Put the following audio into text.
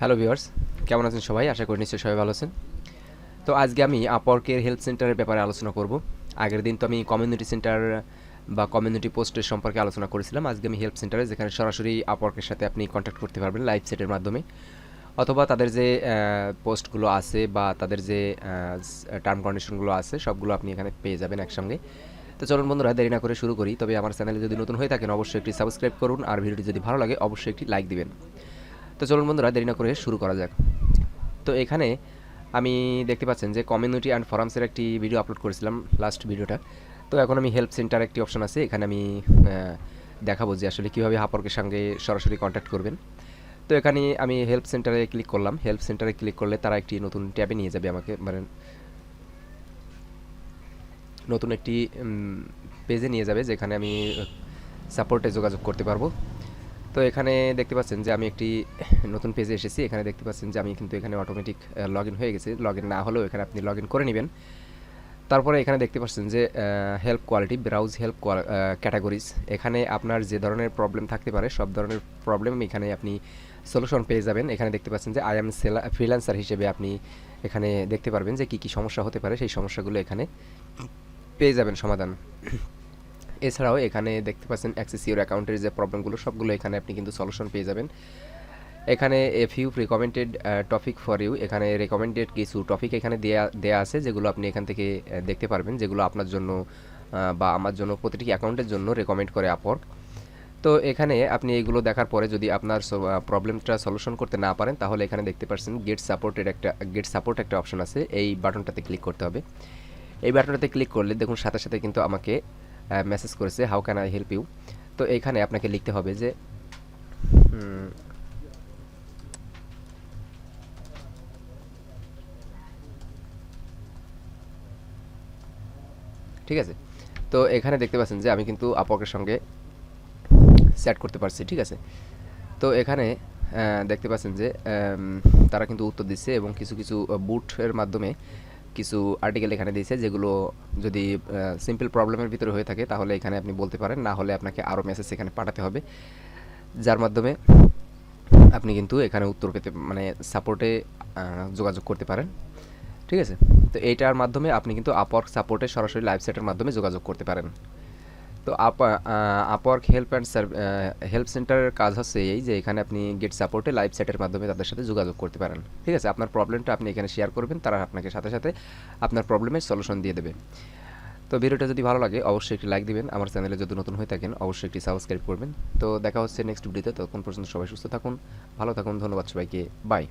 Hello viewers, কেমন আছেন সবাই? আশা করি নিশ্চয়ই সবাই ভালো আছেন। তো আজকে আমি আপওয়ার্কের হেল্প সেন্টারের ব্যাপারে আলোচনা করব। আগের দিন তো আমি কমিউনিটি সেন্টার বা কমিউনিটি পোস্টের সম্পর্কে আলোচনা করেছিলাম। আজকে আমি হেল্প সেন্টারে, যেখানে সরাসরি আপওয়ার্কের সাথে আপনি কন্ট্যাক্ট করতে পারবেন লাইভ চ্যাটের মাধ্যমে, অথবা তাদের যে পোস্টগুলো আছে বা তাদের যে টার্ম কন্ডিশনগুলো আছে সবগুলো আপনি এখানে পেয়ে যাবেন একসঙ্গে। তো চলুন বন্ধুরা, দেরি না করে শুরু করি। তবে আমার চ্যানেলে যদি নতুন হয়ে থাকেন অবশ্যই একটি সাবস্ক্রাইব করুন, আর ভিডিওটি যদি ভালো লাগে অবশ্যই একটি লাইক দিবেন। তো চলুন বন্ধুরা, দেরি না করে শুরু করা যাক। তো এখানে আমি দেখতে পাচ্ছেন যে কমিউনিটি অ্যান্ড ফরামসের একটি ভিডিও আপলোড করেছিলাম, লাস্ট ভিডিওটা। তো এখন আমি হেল্প সেন্টার একটি অপশন আছে, এখানে আমি দেখাবো যে আসলে কীভাবে আপওয়ার্কের সঙ্গে সরাসরি কন্ট্যাক্ট করবেন। তো এখানে আমি হেল্প সেন্টারে ক্লিক করলাম। হেল্প সেন্টারে ক্লিক করলে তারা একটি নতুন ট্যাবে নিয়ে যাবে আমাকে, মানে নতুন একটি পেজে নিয়ে যাবে, যেখানে আমি সাপোর্টে যোগাযোগ করতে পারবো। তো এখানে দেখতে পাচ্ছেন যে আমি একটি নতুন পেজে এসেছি। এখানে দেখতে পাচ্ছেন যে আমি কিন্তু এখানে অটোমেটিক লগ ইন হয়ে গেছে। লগ ইন না হলেও এখানে আপনি লগ ইন করে নেবেন। তারপরে এখানে দেখতে পাচ্ছেন যে help quality, browse help categories. এখানে আপনার যে ধরনের প্রবলেম থাকতে পারে সব ধরনের প্রবলেম এখানে আপনি সলিউশন পেয়ে যাবেন। এখানে দেখতে পাচ্ছেন যে আই এম ফ্রিল্যান্সার হিসেবে আপনি এখানে দেখতে পারবেন যে কী কী সমস্যা হতে পারে, সেই সমস্যাগুলো এখানে পেয়ে যাবেন সমাধান। এছাড়াও এখানে দেখতে পাচ্ছেন অ্যাক্সেস ইউর অ্যাকাউন্টের যে প্রবলেমগুলো সবগুলো এখানে আপনি কিন্তু সলিউশন পেয়ে যাবেন। এখানে a few recommended topic for you, এখানে রেকমেন্ডেড কিছু টপিক এখানে দেয়া আছে, যেগুলো আপনি এখান থেকে দেখতে পারবেন, যেগুলো আপনার জন্য বা আমার জন্য, প্রতিটি অ্যাকাউন্টের জন্য রেকমেন্ড করে আপওয়ার্ক। তো এখানে আপনি এগুলো দেখার পরে যদি আপনার প্রবলেমটা সলিউশন করতে না পারেন, তাহলে এখানে দেখতে পাচ্ছেন গেট সাপোর্ট একটা অপশন আছে, এই বাটনটাতে ক্লিক করতে হবে। এই বাটনটাতে ক্লিক করলে দেখুন সাথে সাথে কিন্তু আমাকে মেসেজ করেছে, how can I help you. তো এখানে আপনাকে লিখতে হবে যে ঠিক আছে। তো এখানে দেখতে পাচ্ছেন যে আমি কিন্তু আপওয়ার্কের সঙ্গে সেট করতে পারছি, ঠিক আছে। তো এখানে দেখতে পাচ্ছেন যে তারা কিন্তু উত্তর দিচ্ছে, এবং কিছু কিছু বুটের মাধ্যমে কিছু আর্টিকেল এখানে দিয়েছে, যেগুলো যদি সিম্পল প্রবলেমের ভিতরে হয়ে থাকে তাহলে এখানে আপনি বলতে পারেন, না হলে আপনাকে আরও মেসেজ এখানে পাঠাতে হবে, যার মাধ্যমে আপনি কিন্তু এখানে উত্তর পেতে, মানে সাপোর্টে যোগাযোগ করতে পারেন, ঠিক আছে। তো এইটার মাধ্যমে আপনি কিন্তু আপওয়ার্ক সাপোর্টে সরাসরি লাইভ সেটের মাধ্যমে যোগাযোগ করতে পারেন। তো আপওয়ার্ক হেল্প সেন্টারের কাজ হচ্ছে এই যে এখানে আপনি গেট সাপোর্টে লাইভ সেটের মাধ্যমে তাদের সাথে যোগাযোগ করতে পারেন, ঠিক আছে। আপনার প্রবলেমটা আপনি এখানে শেয়ার করবেন, তারা আপনাকে সাথে সাথে আপনার প্রবলেমের সলিউশন দিয়ে দেবে। তো ভিডিওটা যদি ভালো লাগে অবশ্যই একটি লাইক দিবেন, আমার চ্যানেলে যদি নতুন হয়ে থাকেন অবশ্যই একটি সাবস্ক্রাইব করবেন। তো দেখা হচ্ছে নেক্সট ভিডিওতে, ততক্ষণ পর্যন্ত সবাই সুস্থ থাকুন, ভালো থাকুন, ধন্যবাদ সবাইকে, বাই।